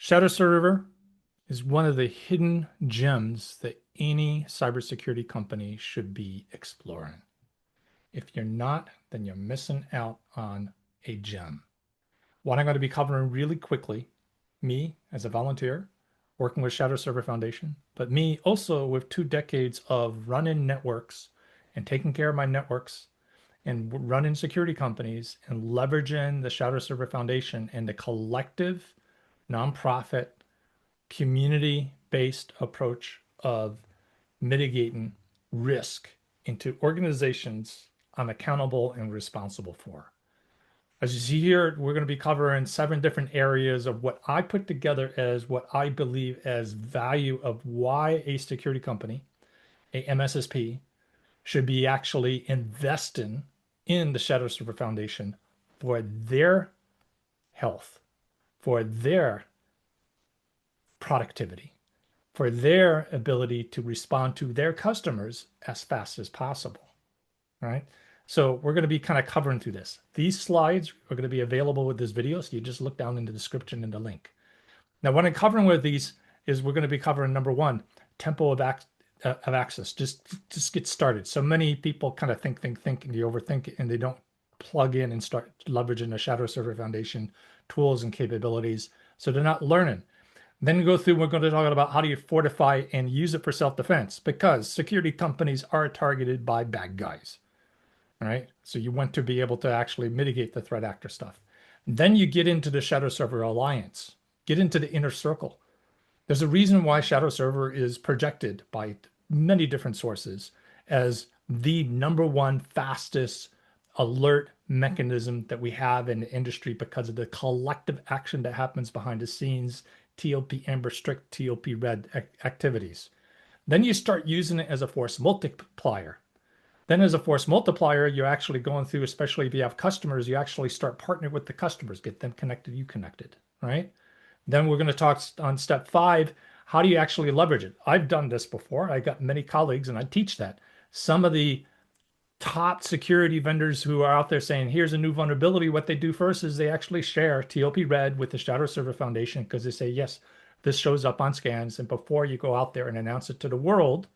Shadowserver is one of the hidden gems that any cybersecurity company should be exploring. If you're not, then you're missing out on a gem. What I'm going to be covering really quickly, me as a volunteer working with Shadowserver Foundation, but me also with 2 decades of running networks and taking care of my networks and running security companies and leveraging the Shadowserver Foundation and the collective nonprofit community-based approach of mitigating risk into organizations I'm accountable and responsible for. As you see here, we're going to be covering 7 different areas of what I put together as what I believe as value of why a security company, a MSSP, should be actually investing in the Shadowserver Foundation for their health, for their productivity, for their ability to respond to their customers as fast as possible. All right. So we're going to be kind of covering through this. These slides are going to be available with this video. So you just look down in the description in the link. Now, what I'm covering with these is we're going to be covering number 1, tempo of access. Just get started. So many people kind of think, and they overthink it, and they don't plug in and start leveraging the Shadowserver Foundation tools and capabilities. So they're not learning. Then go through, we're going to talk about how do you fortify and use it for self-defense, because security companies are targeted by bad guys. All right. So you want to be able to actually mitigate the threat actor stuff. Then you get into the Shadowserver Alliance, get into the inner circle. There's a reason why Shadowserver is projected by many different sources as the #1 fastest alert mechanism that we have in the industry because of the collective action that happens behind the scenes, TLP Amber Strict, TLP Red activities. Then you start using it as a force multiplier. Then as a force multiplier, you're actually going through, especially if you have customers, you actually start partnering with the customers, get them connected, you connected, right? Then we're going to talk on step 5, how do you actually leverage it? I've done this before. I got many colleagues and I teach that. Some of the top security vendors who are out there saying, here's a new vulnerability, what they do first is they actually share TLP Red with the Shadowserver Foundation because they say, yes, this shows up on scans. And before you go out there and announce it to the world,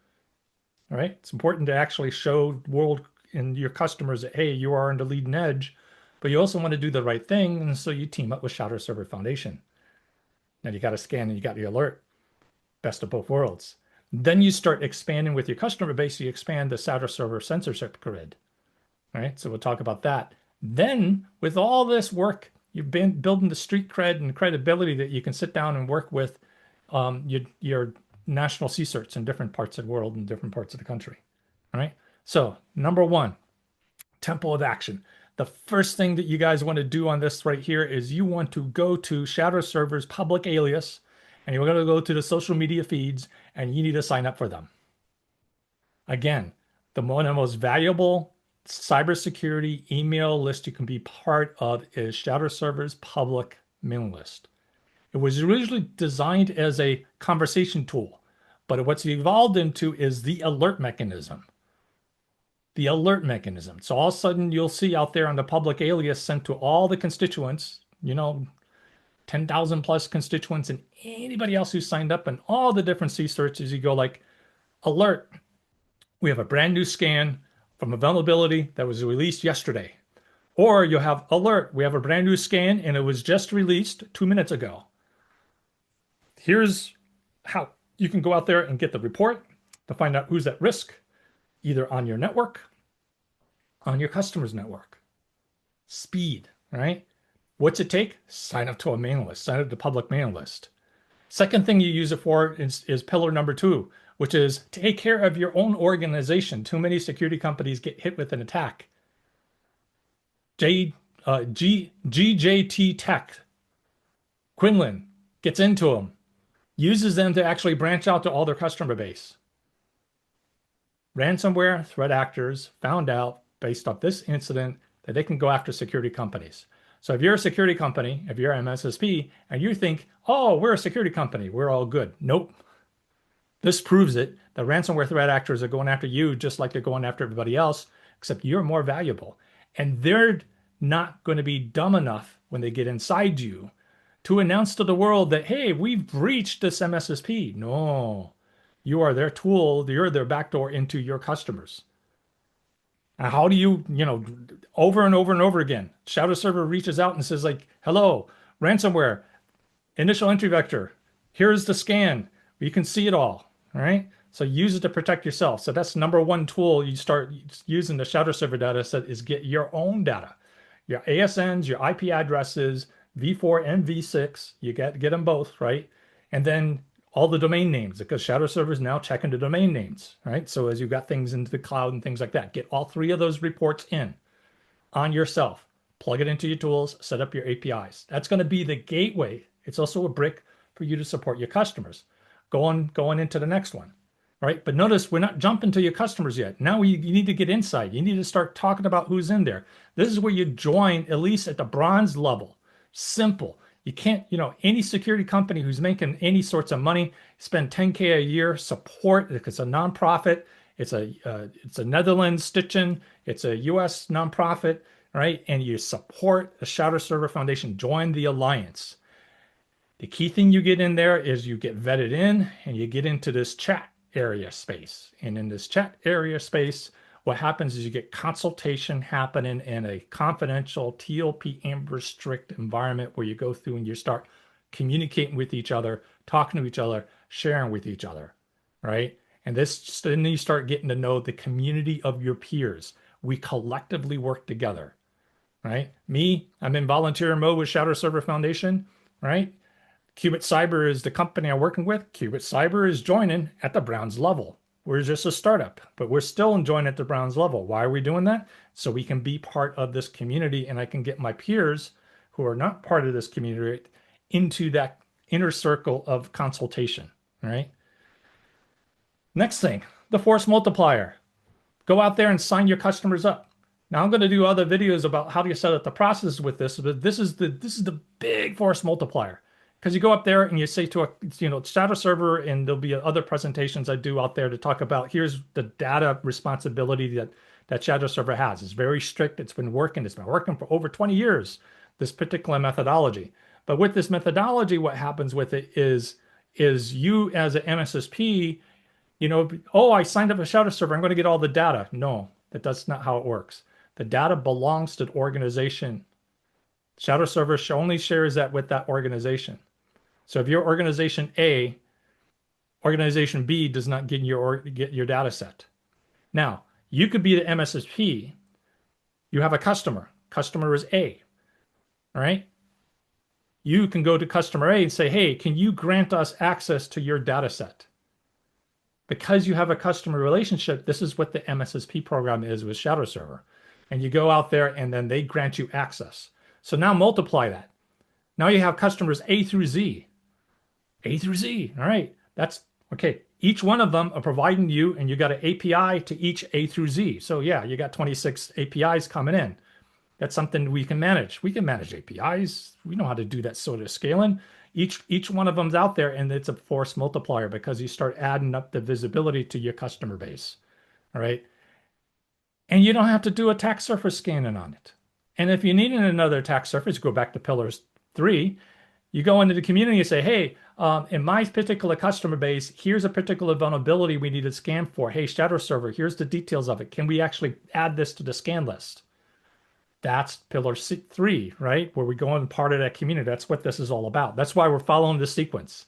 all right, it's important to actually show the world and your customers that, hey, you are on the leading edge, but you also want to do the right thing. And so you team up with Shadowserver Foundation. Now you got to scan and you got the alert. Best of both worlds. Then you start expanding with your customer base. You expand the Shadowserver censorship grid. All right, so we'll talk about that. Then with all this work, you've been building the street cred and credibility that you can sit down and work with your national CSIRTs in different parts of the world and different parts of the country. All right. So number 1, tempo of action. The first thing that you guys want to do on this right here is you want to go to Shadowserver's public alias, and you're going to go to the social media feeds, and you need to sign up for them. Again, one of the most valuable cybersecurity email list you can be part of is Shadowserver's public mailing list. It was originally designed as a conversation tool, but what's evolved into is the alert mechanism. The alert mechanism. So all of a sudden you'll see out there on the public alias sent to all the constituents, 10,000 plus constituents and anybody else who signed up and all the different CSIRTs, you go like, alert, we have a brand new scan from a vulnerability that was released yesterday. Or you'll have alert, we have a brand new scan and it was just released 2 minutes ago. Here's how you can go out there and get the report to find out who's at risk, either on your network, on your customer's network. Speed, right? What's it take? Sign up to a mailing list, sign up to the public mailing list. Second thing you use it for is pillar number 2, which is take care of your own organization. Too many security companies get hit with an attack. GJT Tech, Quinlan gets into them, uses them to actually branch out to all their customer base. Ransomware threat actors found out based off this incident that they can go after security companies. So if you're a security company, if you're an MSSP, and you think, oh, we're a security company, we're all good. Nope. This proves it. The ransomware threat actors are going after you just like they're going after everybody else, except you're more valuable. And they're not going to be dumb enough when they get inside you to announce to the world that, hey, we've breached this MSSP. No, you are their tool. You're their backdoor into your customers. And how do you, over and over and over again, Shadowserver reaches out and says like, hello, ransomware, initial entry vector. Here's the scan. You can see it all. All right. So use it to protect yourself. So that's number one tool you start using the Shadowserver data set is get your own data, your ASNs, your IP addresses, V4 and V6. You get them both, right? And then all the domain names because Shadowserver is now checking the domain names, right? So as you've got things into the cloud and things like that, get all three of those reports in on yourself, plug it into your tools, set up your APIs. That's going to be the gateway. It's also a brick for you to support your customers. Going into the next one, right? But notice we're not jumping to your customers yet. Now you need to get inside. You need to start talking about who's in there. This is where you join, at least at the bronze level. Simple. You can't, any security company who's making any sorts of money, spend 10K a year, support. It's a nonprofit. It's a Netherlands stitching. It's a U.S. nonprofit, right? And you support the Shadowserver Foundation. Join the alliance. The key thing you get in there is you get vetted in and you get into this chat area space. And in this chat area space, what happens is you get consultation happening in a confidential TLP Amber strict environment where you go through and you start communicating with each other, talking to each other, sharing with each other, right? And then you start getting to know the community of your peers. We collectively work together, right? I'm in volunteer mode with Shadowserver Foundation, right? Qubit Cyber is the company I'm working with. Qubit Cyber is joining at the bronze level. We're just a startup, but we're still enjoying at the bronze level. Why are we doing that? So we can be part of this community and I can get my peers who are not part of this community into that inner circle of consultation, right? Next thing, the force multiplier. Go out there and sign your customers up. Now I'm going to do other videos about how do you set up the process with this, but this is the big force multiplier. Because you go up there and you say to a, Shadowserver, and there'll be other presentations I do out there to talk about, here's the data responsibility that Shadowserver has. It's very strict. It's been working. It's been working for over 20 years, this particular methodology. But with this methodology, what happens with it is you as an MSSP, oh, I signed up a Shadowserver. I'm going to get all the data. No, that's not how it works. The data belongs to the organization. Shadowserver only shares that with that organization. So if you're organization A, organization B does not get your data set. Now, you could be the MSSP. You have a customer. Customer is A. All right. You can go to customer A and say, hey, can you grant us access to your data set? Because you have a customer relationship, this is what the MSSP program is with Shadowserver. And you go out there and then they grant you access. So now multiply that. Now you have customers A through Z. A through Z. All right. That's okay. Each one of them are providing you, and you got an API to each A through Z. So yeah, you got 26 APIs coming in. That's something we can manage. We can manage APIs. We know how to do that sort of scaling. Each one of them's out there, and it's a force multiplier because you start adding up the visibility to your customer base. All right. And you don't have to do attack surface scanning on it. And if you need another attack surface, go back to pillars 3. You go into the community and say, hey, in my particular customer base, here's a particular vulnerability we need to scan for. Hey, Shadowserver, here's the details of it. Can we actually add this to the scan list? That's pillar 3, right? Where we go in part of that community. That's what this is all about. That's why we're following this sequence.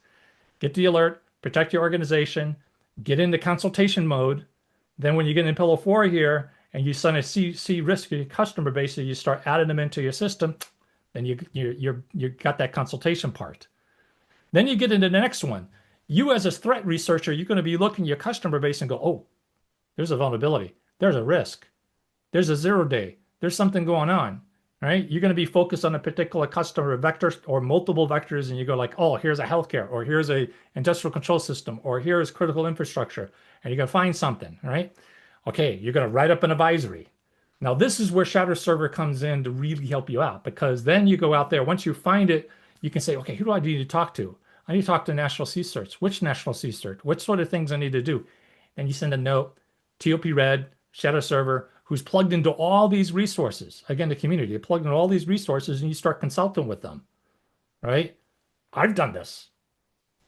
Get the alert, protect your organization, get into consultation mode. Then when you get in pillar 4 here, and you suddenly see risk in your customer base, and you start adding them into your system, then you got that consultation part. Then you get into the next one. You as a threat researcher, you're going to be looking at your customer base and go, oh, there's a vulnerability. There's a risk. There's a 0-day. There's something going on, right? You're going to be focused on a particular customer vector or multiple vectors, and you go like, oh, here's a healthcare, or here's a industrial control system, or here's critical infrastructure, and you're going to find something, right? Okay, you're going to write up an advisory. Now, this is where Shadowserver comes in to really help you out, because then you go out there. Once you find it, you can say, okay, who do I need to talk to? I need to talk to National CSIRTs. Which National CSIRT? What sort of things I need to do? Then you send a note, TOP Red, Shadowserver, who's plugged into all these resources. Again, the community, you're plugged into all these resources, and you start consulting with them, right? I've done this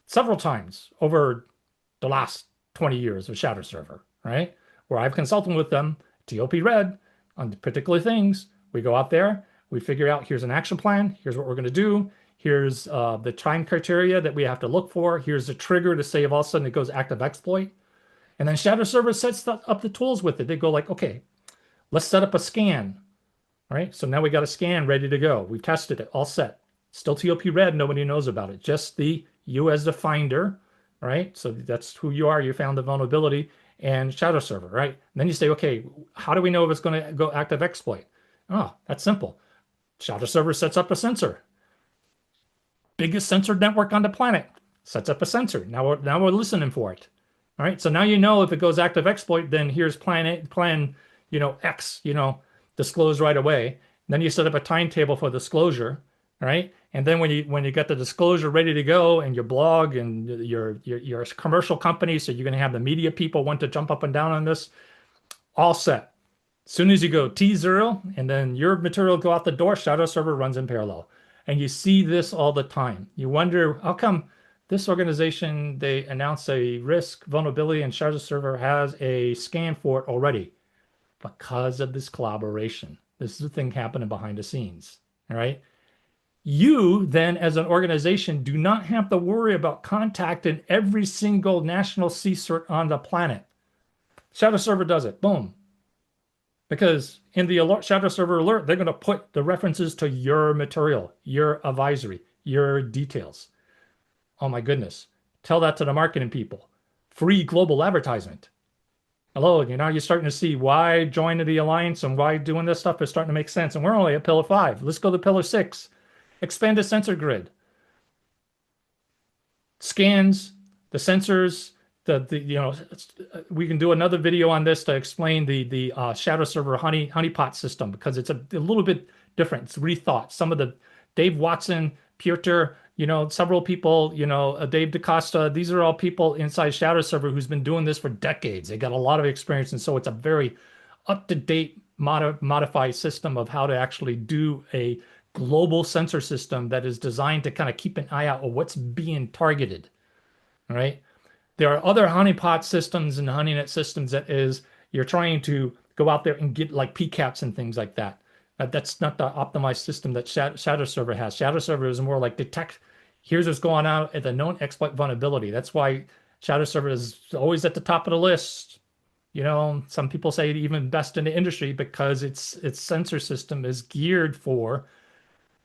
several times over the last 20 years of Shadow Server, right? Where I've consulted with them, TOP Red, on particular things. We go out there, we figure out here's an action plan, here's what we're going to do, here's the time criteria that we have to look for, here's the trigger to say if all of a sudden it goes active exploit. And then Shadow Server sets up the tools with it. They go like, okay, let's set up a scan, right? So now we got a scan ready to go. We've tested it, all set. Still TOP red, nobody knows about it. Just you as the finder, right? So that's who you are. You found the vulnerability and Shadow Server, right? And then you say, okay, how do we know if it's going to go active exploit? Oh, that's simple. Shadow Server sets up a sensor. Biggest sensor network on the planet sets up a sensor. Now we're listening for it. All right. So now you know if it goes active exploit, then here's plan, X, disclose right away. And then you set up a timetable for disclosure, right? And then when you get the disclosure ready to go and your blog and your commercial company, so you're going to have the media people want to jump up and down on this, all set. As soon as you go T0 and then your material go out the door, Shadow Server runs in parallel. And you see this all the time. You wonder how come this organization, they announce a risk vulnerability and Shadow Server has a scan for it already because of this collaboration. This is the thing happening behind the scenes. All right. You then, as an organization, do not have to worry about contacting every single national CSIRT on the planet. Shadow Server does it. Boom. Because in the alert, Shadow Server alert, they're going to put the references to your material, your advisory, your details. Oh my goodness. Tell that to the marketing people. Free global advertisement. Hello, you're starting to see why joining the alliance and why doing this stuff is starting to make sense. And we're only at pillar 5. Let's go to pillar 6. Expand the sensor grid. Scans, the sensors, we can do another video on this to explain the Shadow Server honeypot system because it's a little bit different. It's rethought. Some of the Dave Watson, Piotr, several people, Dave DaCosta, these are all people inside Shadow Server who's been doing this for decades. They got a lot of experience. And so it's a very up-to-date modified system of how to actually do a global sensor system that is designed to kind of keep an eye out on what's being targeted. All right. There are other honeypot systems and honeynet systems that is you're trying to go out there and get like PCAPs and things like that. That's not the optimized system that Shadow Server has. Shadow Server is more like detect, here's what's going on at the known exploit vulnerability. That's why Shadow Server is always at the top of the list. Some people say even best in the industry because its sensor system is geared for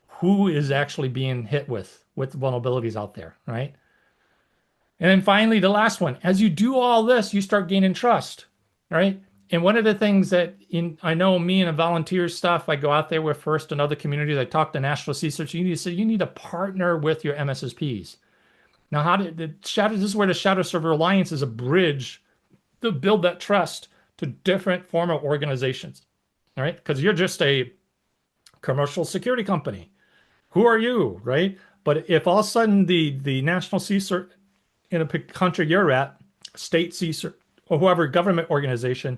who is actually being hit with vulnerabilities out there, right? And then finally, the last one, as you do all this, you start gaining trust, right? And one of the things that I know me and a volunteer stuff, I go out there with first and other communities, I talk to national CSIRTs, you need to partner with your MSSPs. Now, this is where the Shadow Server Alliance is a bridge to build that trust to different former organizations, all right? Because you're just a commercial security company. Who are you, right? But if all of a sudden the national CSIRT in a country you're at, state CSIRT, or whoever government organization,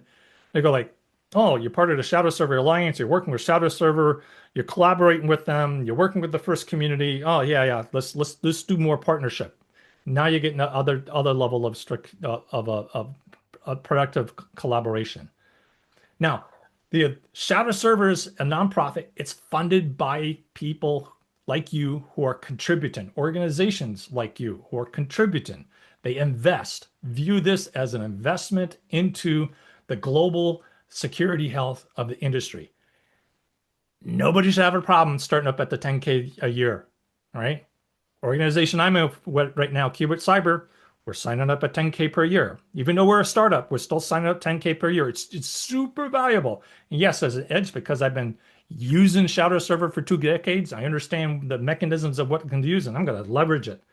they go like, oh, you're part of the Shadow Server Alliance, you're working with Shadow Server, you're collaborating with them, you're working with the first community. Oh yeah, let's do more partnership. Now you're getting other level of strict of a productive collaboration. Now, the Shadow Server is a nonprofit. It's funded by people like you who are contributing, organizations like you who are contributing. They invest, view this as an investment into the global security health of the industry. Nobody should have a problem starting up at the 10K a year, all right? Organization I'm in right now, Keyword Cyber, we're signing up at 10K per year. Even though we're a startup, we're still signing up 10K per year. It's super valuable. And yes, as an edge, because I've been using Shadow Server for 2 decades, I understand the mechanisms of what it can use, and I'm going to leverage it.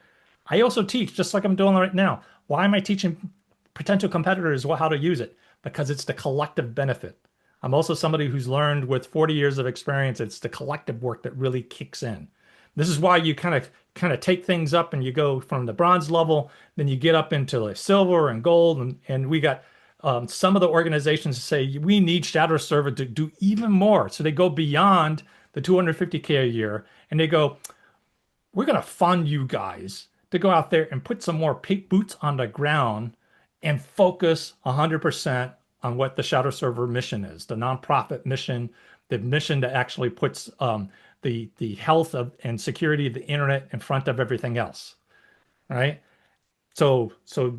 I also teach, just like I'm doing right now. Why am I teaching potential competitors how to use it? Because it's the collective benefit. I'm also somebody who's learned with 40 years of experience, it's the collective work that really kicks in. This is why you kind of take things up and you go from the bronze level, then you get up into like silver and gold, and we got some of the organizations say we need Shadow Server to do even more. So they go beyond the 250K a year and they go, we're going to fund you guys to go out there and put some more boots on the ground and focus 100% on what the Shadow Server mission is, the nonprofit mission, the mission that actually puts the health of and security of the internet in front of everything else, right? So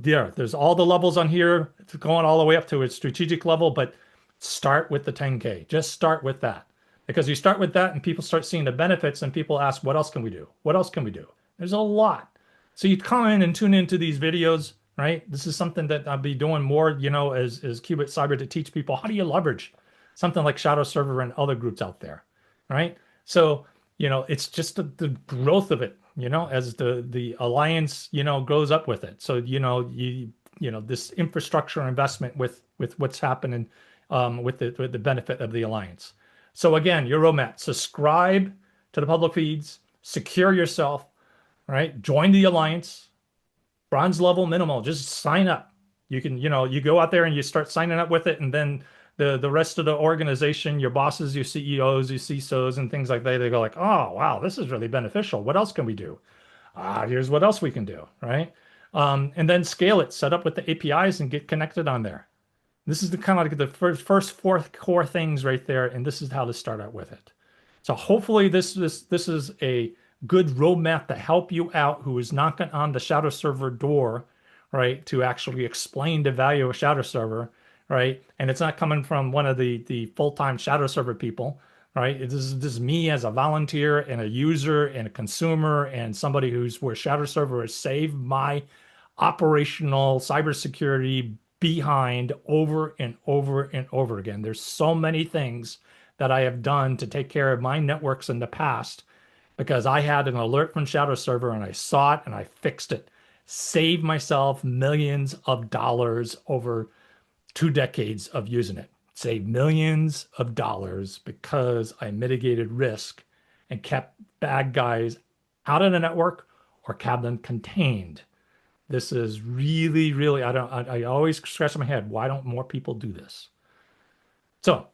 yeah, there's all the levels on here. It's going all the way up to a strategic level, but start with the 10K. Just start with that. Because you start with that and people start seeing the benefits and people ask, what else can we do? What else can we do? There's a lot. So you come in and tune into these videos, right? This is something that I'll be doing more, as Qubit Cyber to teach people how do you leverage something like Shadow Server and other groups out there, right? So, it's just the growth of it, as the alliance, goes up with it. So, this infrastructure investment with what's happening with the benefit of the alliance. So again, your roadmap, subscribe to the public feeds, secure yourself, right? Join the alliance, bronze level minimal, just sign up. You can, you go out there and you start signing up with it, and then the rest of the organization, your bosses, your CEOs, your CISOs, and things like that, they go like, oh wow, this is really beneficial. What else can we do? Here's what else we can do, right? And then scale it, set up with the APIs and get connected on there. This is the kind of like the first four core things right there, and this is how to start out with it. So hopefully this is a good roadmap to help you out who is knocking on the Shadow Server door, right? To actually explain the value of Shadow Server, right? And it's not coming from one of the full-time Shadow Server people, right? This is me as a volunteer and a user and a consumer and somebody where Shadow Server has saved my operational cybersecurity behind over and over and over again. There's so many things that I have done to take care of my networks in the past because I had an alert from Shadow Server and I saw it and I fixed it. Saved myself millions of dollars over 2 decades of using it. Saved millions of dollars because I mitigated risk and kept bad guys out of the network or kept them contained. This is really, really, I always scratch my head. Why don't more people do this? So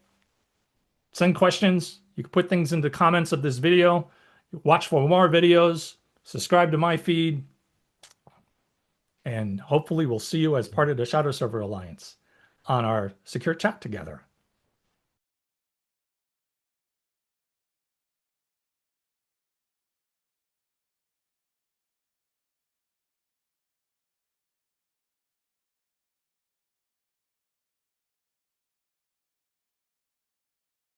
send questions. You can put things in the comments of this video. Watch for more videos. Subscribe to my feed. And hopefully we'll see you as part of the Shadow Server Alliance on our secure chat together.